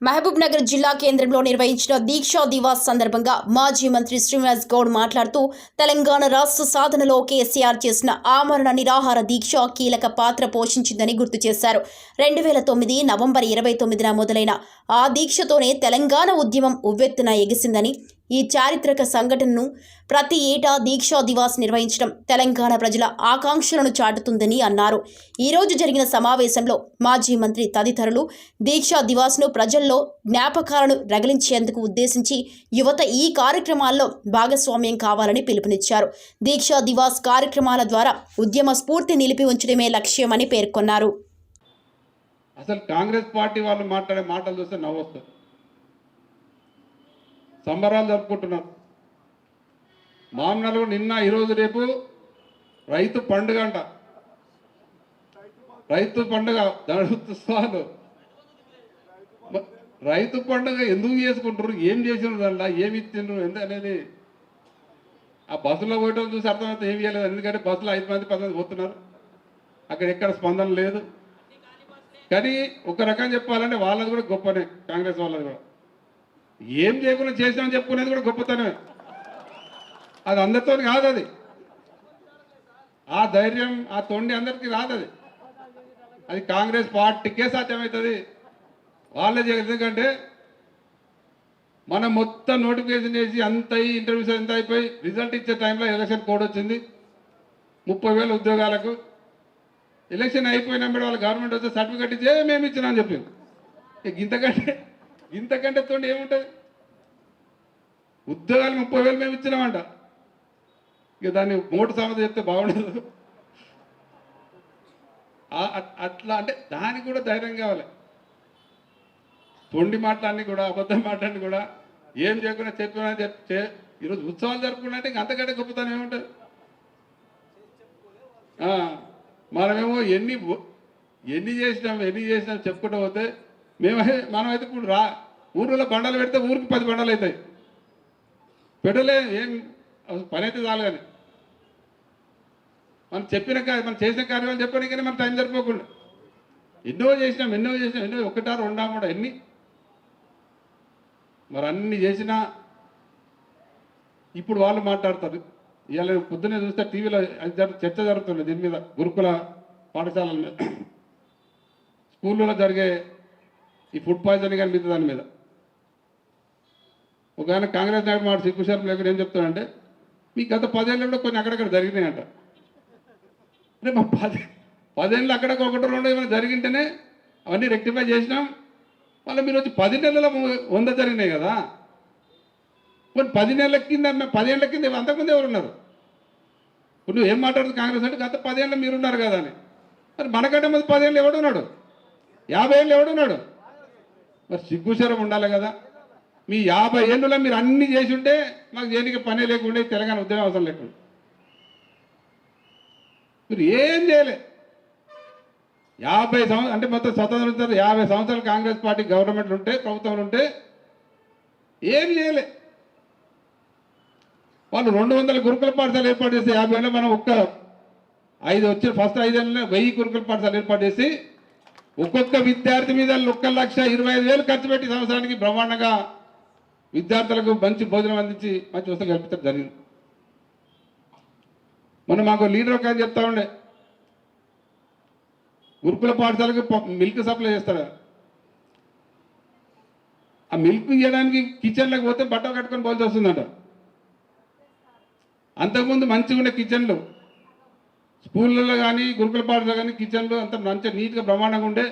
మహబూబ్ నగర్ జిల్లా కేంద్రంలో నిర్వహించిన దీక్షా దివాస్ సందర్భంగా మాజీ మంత్రి శ్రీనివాస్ గౌడ్ మాట్లాడుతూ తెలంగాణ రాష్ట్ర సాధనలో కేసీఆర్ చేసిన ఆమరణ నిరాహార దీక్ష కీలక పాత్ర పోషించిందని గుర్తు చేశారు. 2009 నవంబర్ 29న మొదలైన ఆ దీక్షతోనే తెలంగాణ ఉద్యమం ఉవ్వెత్తున ఎగిసిందని, ఈ చారిత్రక సంఘటనను ప్రతి ఏటా దీక్షా దివాస్ నిర్వహించడం తెలంగాణ ప్రజల ఆకాంక్షలను చాటుతుందని అన్నారు. ఈరోజు జరిగిన సమావేశంలో మాజీ మంత్రి తదితరులు దీక్షా దివాస్ను ప్రజల్లో జ్ఞాపకాలను రగిలించేందుకు ఉద్దేశించి యువత ఈ కార్యక్రమాల్లో భాగస్వామ్యం కావాలని పిలుపునిచ్చారు. దీక్షా దివాస్ కార్యక్రమాల ద్వారా ఉద్యమ స్ఫూర్తి నిలిపి ఉంచడమే లక్ష్యమని పేర్కొన్నారు. అసలు కాంగ్రెస్ పార్టీ వాళ్ళు మాట్లాడే మాటలు చూస్తే నవ్వొస్తుంది. సంబరాలు జరుపుకుంటున్నారు. మామూలు నిన్న ఈరోజు రేపు రైతు పండుగ అంట. రైతు పండుగ ఉత్సవాలు. రైతు పండుగ ఎందుకు చేసుకుంటారు, ఏం చేసినారు, దానిలో ఏమి ఇచ్చిండ్రు ఎంత అనేది ఆ బస్సులో పోయటం చూసి అర్థమైతే ఏమి చేయలేదు. ఎందుకంటే బస్సులో 5 మంది 10 మంది పోతున్నారు, అక్కడ ఎక్కడ స్పందన లేదు. కానీ ఒక రకం చెప్పాలంటే వాళ్ళది కూడా గొప్పనే, కాంగ్రెస్ వాళ్ళది కూడా. ఏం చేయకుండా చేసినామని చెప్పుకునేది కూడా గొప్పతనమే. అది అందరితో కాదు. అది ఆ ధైర్యం ఆ తొండి అందరికీ రాదు. అది కాంగ్రెస్ పార్టీకే సాధ్యమవుతుంది, వాళ్ళే చేయదు. ఎందుకంటే మనం మొత్తం నోటిఫికేషన్ చేసి అంత ఇంటర్వ్యూస్ అంతా అయిపోయి రిజల్ట్ ఇచ్చే టైంలో ఎలక్షన్ కోడ్ వచ్చింది. 30,000 ఉద్యోగాలకు ఎలక్షన్ అయిపోయినా వాళ్ళ గవర్నమెంట్ వస్తే సర్టిఫికెట్ ఇచ్చే మేము ఇచ్చినా అని చెప్పింది. ఇంతకంటే తోండి ఏముంటుంది? ఉద్యోగాలు 30,000 మేము ఇచ్చినామంట. ఇక దాన్ని మోటు సమస్య చెప్తే బాగుండదు. అట్లా అంటే దానికి కూడా ధైర్యం కావాలి. తొండి మాటలన్నీ కూడా అబద్ధం మాటలన్నీ కూడా ఏం చేయకుండా చెప్పినా చెప్తే ఈరోజు ఉత్సవాలు జరుపుకుంటే ఇంక అంతకంటే గొప్పతనం ఏముంటుంది? మనమేమో ఎన్ని చేసినాం చెప్పుకుంటూ పోతే మనమైతే ఇప్పుడు ఊరిలో బండలు పెడితే ఊరికి 10 బండలు అవుతాయి. పెట్టలే ఏం పని అయితే చాలు. కానీ మనం చేసిన కార్యక్రమాలు చెప్పడానికి కానీ మన టైం సరిపోకుండా ఎన్నో చేసినాం 1, 2 కూడా ఎన్ని మరి అన్ని చేసినా ఇప్పుడు వాళ్ళు మాట్లాడతారు. ఇవాళ పొద్దున్నే చూస్తే టీవీలో చర్చ జరుగుతుంది దీని మీద, గురుకుల పాఠశాలల మీద, స్కూళ్ళలో జరిగే ఈ ఫుడ్ పాయిజనింగ్ అని మీద దాని మీద. ఒక ఆయన కాంగ్రెస్ నాయకుడు మాట సిగ్గుశారం లేకుండా ఏం చెప్తాడంటే, మీకు గత 10 ఏళ్ళు కూడా కొన్ని అక్కడక్కడ జరిగినాయంట. అంటే మా 10 ఏళ్ళు అక్కడక్కడ 1, 2 ఏమైనా జరిగింటేనే అవన్నీ రెక్టిఫై చేసినాం. మళ్ళీ మీరు వచ్చి 10 నెలల 100 జరిగినాయి కదా. కొన్ని 10 నెలల కింద 10 ఏళ్ళ కింద అంతకుముందు ఎవరున్నారు? ఇప్పుడు నువ్వు ఏం మాట్లాడుతుంది కాంగ్రెస్ అంటే గత 10 ఏళ్ళు మీరున్నారు కదా అని. మరి మనకంటే ముందు 10 ఏళ్ళు ఎవడున్నాడు? 50 ఏళ్ళు ఎవడున్నాడు? మరి సిగ్గుశరం ఉండాలి కదా. మీ 50 ఏళ్ళలో మీరు అన్ని చేసి ఉంటే మాకు దేనికి పని లేకుండా తెలంగాణ ఉద్యమం అవసరం లేకుండా మీరు ఏం చేయలే. 50 సంవత్సరాలు అంటే మొత్తం స్వతంత్రం 50 సంవత్సరాలు కాంగ్రెస్ పార్టీ గవర్నమెంట్లు ఉంటే, ప్రభుత్వంలో ఉంటే ఏం చేయలే. వాళ్ళు 200 గురుకుల పాఠశాలలు ఏర్పాటు చేసి 50 ఏళ్ళలో మనం ఫస్ట్ 5 ఏళ్ళలో 1000 గురుకుల పాఠశాలలు ఏర్పాటు చేసి ఒక్కొక్క విద్యార్థి మీద 1,25,000 ఖర్చు పెట్టి సంవత్సరానికి బ్రహ్మాండంగా విద్యార్థులకు మంచి భోజనం అందించి మంచి వసతులు కల్పించడం జరిగింది. మనం మాకు లీడర్ ఒక చెప్తా ఉండే, గురుకుల పాఠశాలకు మిల్క్ సప్లై చేస్తాడు. ఆ మిల్క్ ఇవ్వడానికి కిచెన్లోకి పోతే బట్టలు కట్టుకొని పోల్సి వస్తుందంట. అంతకుముందు మంచిగా ఉండే కిచెన్లు స్కూళ్ళలో కానీ గురుకుల పాఠశాల కానీ కిచెన్లు అంత మంచిగా నీట్గా బ్రహ్మాండంగా ఉండే.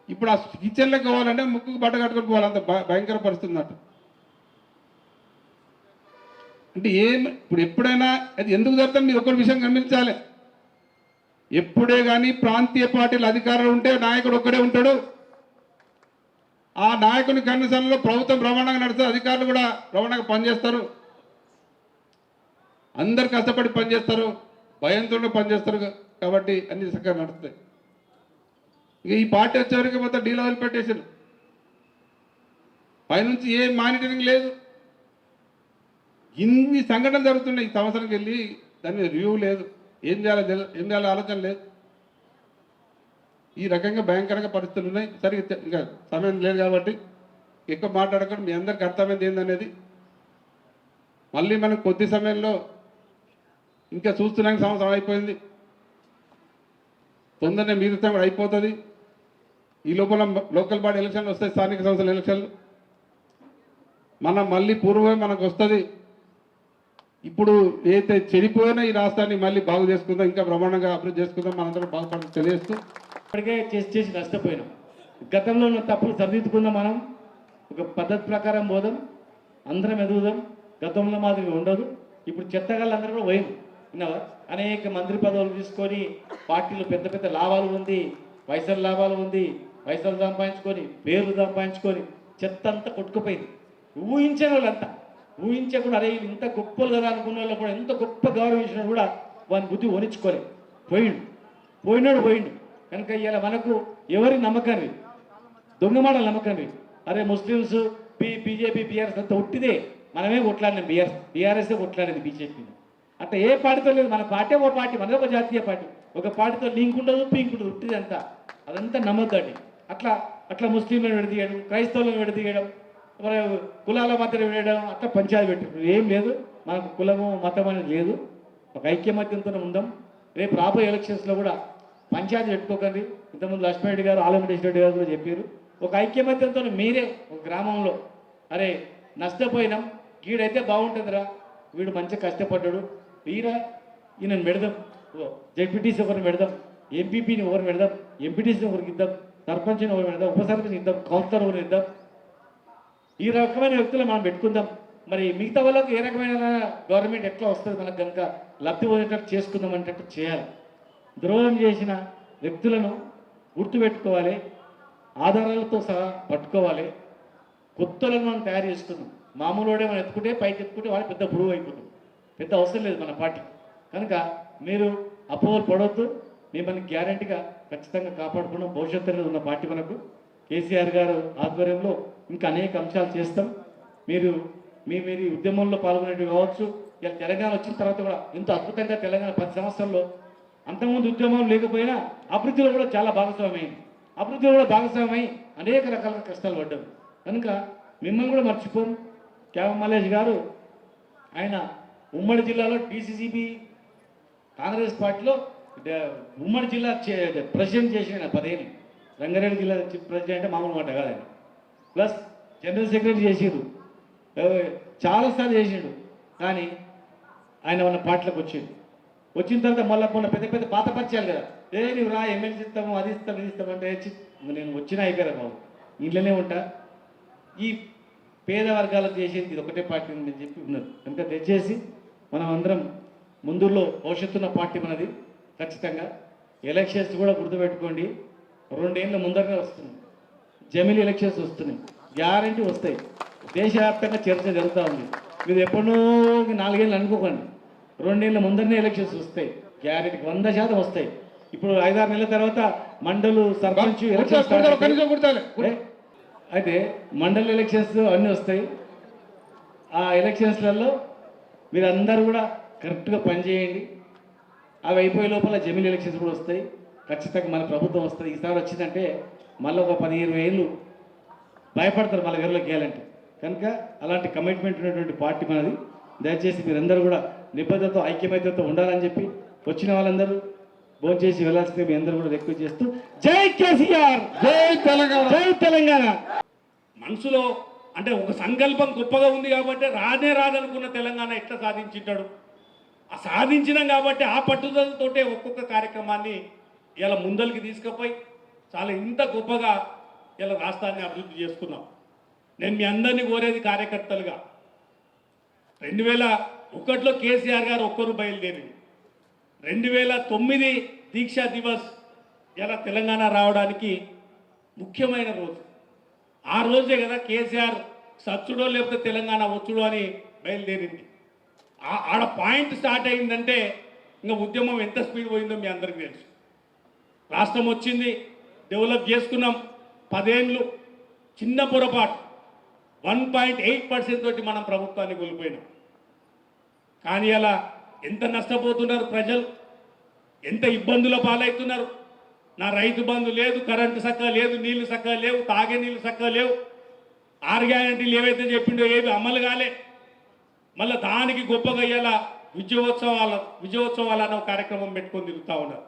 ఇప్పుడు ఆ కిచెన్లోకి పోవాలంటే ముక్కుకు బట్ట కట్టుకొని పోవాలి, అంత భయంకర పరిస్థితి ఉందట. అంటే ఇప్పుడు ఎప్పుడైనా అది ఎందుకు జరుగుతుంది మీరు ఒకటి విషయం గమనించాలి. ఎప్పుడే కానీ ప్రాంతీయ పార్టీలు అధికారులు ఉంటే నాయకుడు ఒక్కడే ఉంటాడు. ఆ నాయకుని కన్నుసనలో ప్రభుత్వం బ్రహ్మాండంగా నడుస్తుంది, అధికారులు కూడా బ్రహ్మాండంగా పనిచేస్తారు, అందరు కష్టపడి పనిచేస్తారు, భయంతో పనిచేస్తారు. కాబట్టి అన్ని చక్కగా నడుస్తాయి. ఇక ఈ పార్టీ వచ్చేవరకు మొత్తం డీలెవెల్ పెట్టేసారు. పైనుంచి ఏం మానిటరింగ్ లేదు. ఇన్ని సంఘటనలు జరుగుతున్నాయి. ఈ సంవత్సరంకి వెళ్ళి దాని మీద రివ్యూ లేదు, ఏం చేయాలో ఆలోచన లేదు. ఈ రకంగా భయంకరంగా పరిస్థితులు ఉన్నాయి. సరే ఇంకా సమయం లేదు కాబట్టి ఎక్కువ మాట్లాడకుండా మీ అందరికి అర్థమైంది ఏందనేది. మళ్ళీ మనకు కొద్ది సమయంలో ఇంకా చూస్తున్నాక సంవత్సరం అయిపోయింది, తొందరనే మిగతా కూడా అయిపోతుంది. ఈ లోపల లోకల్ బాడీ ఎలక్షన్లు వస్తాయి, స్థానిక సంస్థల ఎలక్షన్లు. మనం మళ్ళీ పూర్వమే మనకు వస్తుంది. ఇప్పుడు ఏదైతే చెడిపోయినా ఈ రాష్ట్రాన్ని మళ్ళీ బాగు చేసుకుందాం, ఇంకా బ్రహ్మాండంగా అభివృద్ధి చేసుకుందాం, మనందరం బాగుపడాలని తెలియజేస్తూ ఇప్పటికే చేసి నష్టపోయినాం. గతంలో ఉన్న తప్పులు సరిదిద్దుకుందాం. మనం ఒక పద్ధతి ప్రకారం పోదాం, అందరం ఎదుగుదాం. గతంలో మాదిరి ఉండదు. ఇప్పుడు చెత్తగాళ్ళందరూ కూడా పోయింది విన్నావా? అనేక మంత్రి పదవులు తీసుకొని పార్టీలు పెద్ద పెద్ద లాభాలు ఉంది, పైసలు లాభాలు ఉంది, పైసలు సంపాదించుకొని పేర్లు సంపాదించుకొని చెత్త అంతా కొట్టుకుపోయింది. ఊహించని వాళ్ళంతా ఊహించకుండా అరే ఇంత గొప్పలు కదా అనుకున్న వాళ్ళు కూడా ఎంత గొప్ప గౌరవించినా కూడా వాని బుద్ధి వణించుకోలేదు. పోయినాడు. కనుక ఇలా మనకు ఎవరి నమ్మకాన్ని దొంగ మాటలు నమ్మకాన్ని అరే ముస్లిమ్స్ బీజేపీ బీఆర్ఎస్ అంతా ఉట్టిదే, మనమే కొట్లాడినాం. BRS కొట్లాడింది BJP. అట్లా ఏ పార్టీతో లేదు. మన పార్టీ ఒక పార్టీ, మనది ఒక జాతీయ పార్టీ. ఒక పార్టీతో లింక్ ఉండదు, పీంక్ ఉండదు, ఉట్టిది అంతా. అదంతా నమ్మద్దండి. అట్లా ముస్లింలను విడదీయడం, క్రైస్తవులను విడదీయడం, మరి కులాల మధ్య విడడం, అట్లా పంచాయతీ పెట్టడం ఏం లేదు. మనకు కులము మతం అనేది లేదు. ఒక ఐక్యమత్యంతో ఉందాం. రేపు రాబోయే ఎలక్షన్స్లో కూడా పంచాయతీ పెట్టుకోకండి. ఇంతకుముందు లక్ష్మణరెడ్డి గారు, ఆలమరెడ్డి రెడ్డి గారు కూడా చెప్పారు. ఒక ఐక్యమత్యంతో మీరే ఒక గ్రామంలో అరే నష్టపోయినాం, వీడైతే బాగుంటుందిరా, వీడు మంచిగా కష్టపడ్డాడు, ఈయనను పెడదాం, జెడ్పీటీసీ ఒకరిని పెడదాం, ఎంపీపీని ఒకరిని పెడదాం, ఎంపీటీసీని ఒకరికి ఇద్దాం, సర్పంచ్ని ఒకరిని పెడదాం, ఉప సర్పంచ్ని ఇద్దాం, కౌన్సిలర్ ఒకరిని ఇద్దాం. ఈ రకమైన వ్యక్తులు మనం పెట్టుకుందాం. మరి మిగతా వాళ్ళకు ఏ రకమైన గవర్నమెంట్ ఎట్లా వస్తుంది మనకు కనుక లబ్ధి పొందేటట్టు చేసుకుందాం అనేటట్టు చేయాలి. ద్రోహం చేసిన వ్యక్తులను గుర్తుపెట్టుకోవాలి, ఆధారాలతో సహా పట్టుకోవాలి. కొత్తలను మనం తయారు చేసుకుందాం. మామూలు వాడే మనం ఎత్తుకుంటే పైకి ఎత్తుకుంటే వాడు పెద్ద బురువు అయిపోతుంది. పెద్ద అవసరం లేదు మన పార్టీ. కనుక మీరు అపోహలు పడవద్దు. మిమ్మల్ని గ్యారంటీగా ఖచ్చితంగా కాపాడుకున్నాం. భవిష్యత్తులో ఉన్న పార్టీ మనకు కేసీఆర్ గారు ఆధ్వర్యంలో ఇంకా అనేక అంశాలు చేస్తాం. మీరు ఈ ఉద్యమంలో పాల్గొనేవి కావచ్చు. ఇలా తెలంగాణ వచ్చిన తర్వాత కూడా ఎంతో అద్భుతంగా తెలంగాణ 10 సంవత్సరాల్లో అంతకుముందు ఉద్యమం లేకపోయినా అభివృద్ధిలో కూడా చాలా భాగస్వామ్యమైంది. అభివృద్ధిలో కూడా భాగస్వామ్యమై అనేక రకాల కష్టాలు పడ్డాం. కనుక మిమ్మల్ని కూడా మర్చిపోను. క్యాబ్ మల్లేష్ గారు ఆయన ఉమ్మడి జిల్లాలో టీసీసీబీ కాంగ్రెస్ పార్టీలో ఉమ్మడి జిల్లా ప్రెసిడెంట్ చేసిన 10 ఏళ్ళు. రంగారెడ్డి జిల్లా ప్రెసిడెంట్ అంటే మామూలు మాట కాదు ఆయన. ప్లస్ జనరల్ సెక్రటరీ చేసిండు, చాలాసార్లు చేసిండు. కానీ ఆయన మన పార్టీలోకి వచ్చిన తర్వాత మళ్ళీ మొన్న పెద్ద పెద్ద పాత పరిచయాలు కదా, నువ్వు రా ఎమ్మెల్సీ ఇస్తాము, అది ఇస్తాము, ఇది ఇస్తామంటే నేను వచ్చిన అయిపోయారా బాబు, ఇంట్లోనే ఉంటా, ఈ పేద వర్గాలకు చేసేది ఇది ఒకటే పార్టీ అని చెప్పి ఉన్నారు. కనుక దయచేసి మనం అందరం ముందులో భవిష్యత్తున్న పార్టీ మనది. ఖచ్చితంగా ఎలక్షన్స్ కూడా గుర్తుపెట్టుకోండి. 2 ఏళ్ళ ముందరనే వస్తుంది. జమిలీ ఎలక్షన్స్ వస్తున్నాయి, గ్యారంటీ వస్తాయి. దేశవ్యాప్తంగా చర్చ జరుగుతూ ఉంది. మీరు ఎప్పుడో 4 ఏళ్ళు అనుకోకండి. 2 ఏళ్ళ ముందరనే ఎలక్షన్స్ వస్తాయి, గ్యారెంటీ 100% వస్తాయి. ఇప్పుడు 5-6 నెలల తర్వాత మండలు సర్పంచ్ ఎలక్షన్స్ అయితే మండల ఎలక్షన్స్ అన్నీ వస్తాయి. ఆ ఎలక్షన్స్లలో మీరు అందరూ కూడా కరెక్ట్గా పనిచేయండి. అవి అయిపోయే లోపల జమిలీ ఎలక్షన్స్ కూడా వస్తాయి. ఖచ్చితంగా మన ప్రభుత్వం వస్తుంది. ఈసారి వచ్చిందంటే మళ్ళీ ఒక 10-20 ఏళ్ళు భయపడతారు మళ్ళీ గెలలోకి వెళ్ళాలంటే. కనుక అలాంటి కమిట్మెంట్ ఉన్నటువంటి పార్టీ మనది. దయచేసి మీరందరూ కూడా నిబద్ధతతో ఐక్యమత్యంతో ఉండాలని చెప్పి వచ్చిన వాళ్ళందరూ భోంచేసి వెళ్ళాల్సిందే మీ అందరూ కూడా రిక్వెస్ట్ చేస్తూ జై కేసీఆర్, జై తెలంగాణ, జై తెలంగాణ. మనసులో అంటే ఒక సంకల్పం గొప్పగా ఉంది కాబట్టి రాదనుకున్న తెలంగాణ ఎట్లా సాధించింటాడు. ఆ సాధించినాం కాబట్టి ఆ పట్టుదలతోటే ఒక్కొక్క కార్యక్రమాన్ని ఇలా ముందరికి తీసుకుపోయి చాలా ఇంత గొప్పగా ఇలా రాష్ట్రాన్ని అభివృద్ధి చేసుకున్నాం. నేను మీ అందరినీ కోరేది కార్యకర్తలుగా 2001లో కేసీఆర్ గారు ఒక్కరు బయలుదేరింది. 2009 దీక్షా దివస్ ఇలా తెలంగాణ రావడానికి ముఖ్యమైన రోజు. ఆ రోజే కదా కేసీఆర్ సచ్చుడో లేకపోతే తెలంగాణ వచ్చుడో అని బయలుదేరింది. ఆడ పాయింట్ స్టార్ట్ అయిందంటే ఇంకా ఉద్యమం ఎంత స్పీడ్ పోయిందో మీ అందరికీ తెలుసు. రాష్ట్రం వచ్చింది, డెవలప్ చేసుకున్నాం. 10 ఏళ్ళు చిన్న పొరపాటు 1.8% తోటి మనం ప్రభుత్వాన్ని కోల్పోయినాం. కానీ అలా ఎంత నష్టపోతున్నారు ప్రజలు, ఎంత ఇబ్బందుల పాలవుతున్నారు. నా రైతు బంధు లేదు, కరెంటు చక్కగా లేదు, నీళ్లు చక్కగా లేవు, తాగే నీళ్లు చక్కగా లేవు, 6 గ్యారెంటీలు ఏవైతే చెప్పిండో ఏవి అమలు కాలే. మళ్ళీ దానికి గొప్పగా ఇయ్యాల విజయోత్సవాలు అన్న కార్యక్రమం పెట్టుకొని తిరుగుతూ ఉన్నారు.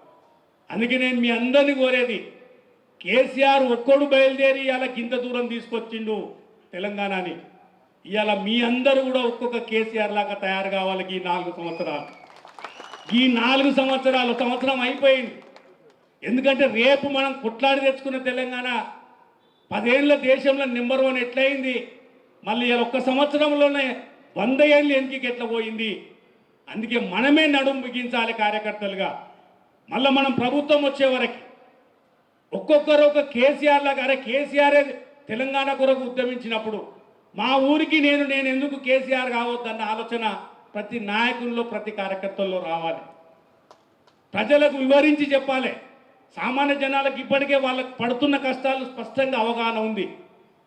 అందుకే నేను మీ అందరినీ కోరేది, కేసీఆర్ ఒక్కడు బయలుదేరి ఇవాళ గింత దూరం తీసుకొచ్చిండు తెలంగాణని. ఇవాళ మీ అందరూ కూడా ఒక్కొక్క కేసీఆర్ లాగా తయారు కావాలి. ఈ 4 సంవత్సరాలు, ఈ 4 సంవత్సరాలు, సంవత్సరం అయిపోయింది. ఎందుకంటే రేపు మనం కొట్లాడి తెచ్చుకున్న తెలంగాణ 10 ఏళ్ళ దేశంలో నెంబర్ 1 ఎట్లయింది, మళ్ళీ ఇలా 1 సంవత్సరంలోనే 100 ఏళ్ళు వెనక్కి ఎట్లా పోయింది. అందుకే మనమే నడుము బిగించాలి కార్యకర్తలుగా. మళ్ళీ మనం ప్రభుత్వం వచ్చే వరకు ఒక్కొక్కరు ఒక కేసీఆర్ లాగా, అరే కేసీఆరే తెలంగాణ కొరకు ఉద్యమించినప్పుడు మా ఊరికి నేను ఎందుకు కేసీఆర్ కావద్దన్న ఆలోచన ప్రతి నాయకుల్లో, ప్రతి కార్యకర్తల్లో రావాలి. ప్రజలకు వివరించి చెప్పాలి. సామాన్య జనాలకు ఇప్పటికే వాళ్ళకు పడుతున్న కష్టాలు స్పష్టంగా అవగాహన ఉంది.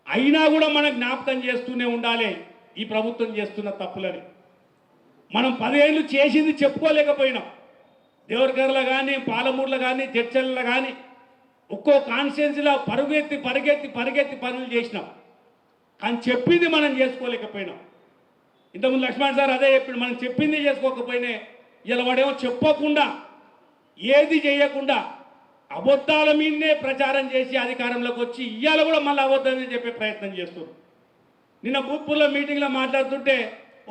అయినా కూడా మనం జ్ఞాపకం చేస్తూనే ఉండాలి ఈ ప్రభుత్వం చేస్తున్న తప్పులని. మనం 10 ఏళ్ళు చేసింది చెప్పుకోలేకపోయినాం. దేవరకర్లో కానీ, పాలమూరులో కానీ, జడ్చల్లో కానీ ఒక్కో కాన్స్టిట్యున్సీలో పరిగెత్తి పనులు చేసినాం. కానీ చెప్పింది మనం చేసుకోలేకపోయినాం. ఇంతకుముందు లక్ష్మణ్ సార్ అదే చెప్పిండు, మనం చెప్పింది చేసుకోకపోయినా ఇలా వాడేమో చెప్పకుండా, ఏది చేయకుండా అబద్ధాల మీదనే ప్రచారం చేసి అధికారంలోకి వచ్చి ఇవాళ కూడా మళ్ళీ అబద్ధాన్ని చెప్పే ప్రయత్నం చేస్తున్నారు. నిన్న భూత్పూర్లో మీటింగ్లో మాట్లాడుతుంటే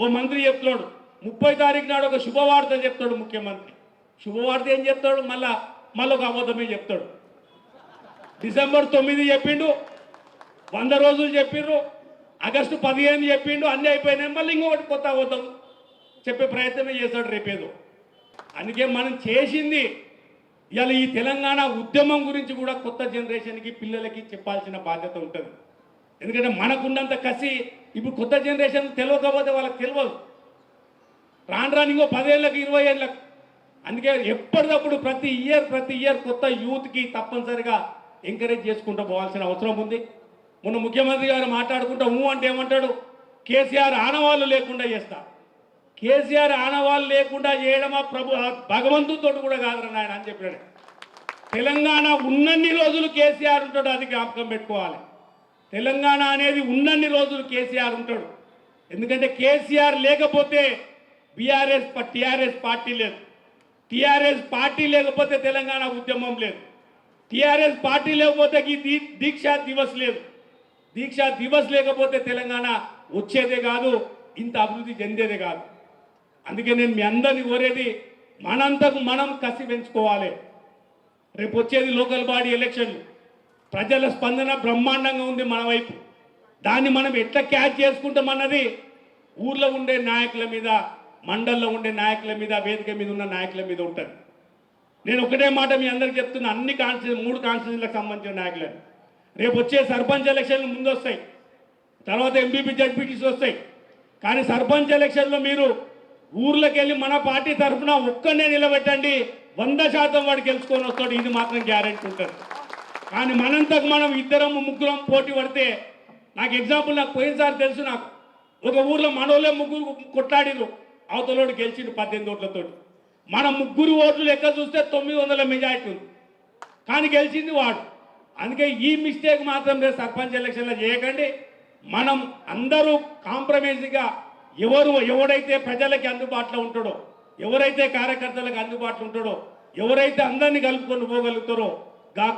ఓ మంత్రి చెప్తున్నాడు, 30 తారీఖు నాడు ఒక శుభవార్త చెప్తాడు ముఖ్యమంత్రి. శుభవార్త ఏం చెప్తాడు, మళ్ళీ ఒక అబద్ధమే చెప్తాడు. డిసెంబర్ 9 చెప్పిండు, 100 రోజులు చెప్పిండ్రు, ఆగస్టు 15 చెప్పిండు, అన్నీ అయిపోయినాయి. మళ్ళీ ఇంకొకటి కొత్త అబద్ధం చెప్పే ప్రయత్నమే చేస్తాడు రేపేదో. అందుకే మనం చేసింది ఇవాళ ఈ తెలంగాణ ఉద్యమం గురించి కూడా కొత్త జనరేషన్కి, పిల్లలకి చెప్పాల్సిన బాధ్యత ఉంటుంది. ఎందుకంటే మనకున్నంత కసి ఇప్పుడు కొత్త జనరేషన్ తెలియకపోతే వాళ్ళకి తెలియదు. రాను ఇంకో 10 ఏళ్ళకి, 20 ఏళ్ళకి. అందుకే ఎప్పటికప్పుడు ప్రతి ఇయర్ కొత్త యూత్కి తప్పనిసరిగా ఎంకరేజ్ చేసుకుంటూ పోవాల్సిన అవసరం ఉంది. మొన్న ముఖ్యమంత్రి గారు మాట్లాడుకుంటూ అంటే ఏమంటాడు, కేసీఆర్ ఆనవాళ్ళు లేకుండా చేస్తా. కేసీఆర్ ఆనవాళ్ళు లేకుండా చేయడమా భగవంతుడితో కూడా కాదురా నాయన అని చెప్పాడు. తెలంగాణ ఉన్నన్ని రోజులు కేసీఆర్ ఉంటాడు, అది జ్ఞాపకం పెట్టుకోవాలి. తెలంగాణ అనేది ఉన్నన్ని రోజులు కేసీఆర్ ఉంటాడు. ఎందుకంటే కేసీఆర్ లేకపోతే టీఆర్ఎస్ పార్టీ లేదు. టీఆర్ఎస్ పార్టీ లేకపోతే తెలంగాణ ఉద్యమం లేదు. టీఆర్ఎస్ పార్టీ లేకపోతే ఈ దీక్షా దివస్ లేదు. దీక్షా దివస్ లేకపోతే తెలంగాణ వచ్చేదే కాదు, ఇంత అభివృద్ధి చెందేదే కాదు. అందుకే నేను మీ అందరినీ కోరేది, మనంతకు మనం కసి పెంచుకోవాలి. రేపు వచ్చేది లోకల్ బాడీ ఎలక్షన్లు. ప్రజల స్పందన బ్రహ్మాండంగా ఉంది మన వైపు. దాన్ని మనం ఎట్లా క్యాచ్ చేసుకుంటామన్నది ఊర్లో ఉండే నాయకుల మీద, మండల్లో ఉండే నాయకుల మీద, వేదిక మీద ఉన్న నాయకుల మీద ఉంటుంది. నేను ఒకటే మాట మీ అందరికి చెప్తున్నా, అన్ని 3 కాన్స్టిట్యూన్సీలకు సంబంధించిన నాయకులని. రేపు వచ్చే సర్పంచ్ ఎలక్షన్లు ముందు వస్తాయి, తర్వాత ఎంపీపీ జడ్పీటీసీ వస్తాయి. కానీ సర్పంచ్ ఎలక్షన్లో మీరు ఊర్లోకి వెళ్ళి మన పార్టీ తరఫున ఒక్కనే నిలబెట్టండి, 100% వాడు గెలుచుకొని వస్తాడు. ఇది మాత్రం గ్యారెంటీ ఉంటుంది. కానీ మనంతకు మనం 2-3 పోటీ పడితే, నాకు ఎగ్జాంపుల్, నాకు పోయినసారి తెలుసు, నాకు ఒక ఊర్లో మనోళ్ళే 3 కొట్లాడిరు, అవతలోడు గెలిచిండు 18 ఓట్లతో. మన 3 ఓట్లు లెక్క చూస్తే 900 మెజార్టీ ఉంది, కానీ గెలిచింది వాడు. అందుకే ఈ మిస్టేక్ మాత్రం రేపు సర్పంచ్ ఎలక్షన్లో చేయకండి. మనం అందరూ కాంప్రమైజ్గా ఎవడైతే ప్రజలకి అందుబాటులో ఉంటాడో, ఎవరైతే కార్యకర్తలకు అందుబాటులో ఉంటాడో, ఎవరైతే అందరినీ కలుపుకొని పోగలుగుతారో,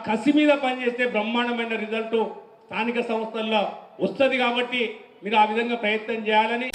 కసి మీద పనిచేస్తే బ్రహ్మాండమైన రిజల్ట్ స్థానిక సంస్థల్లో వస్తుంది. కాబట్టి మీరు ఆ విధంగా ప్రయత్నం చేయాలని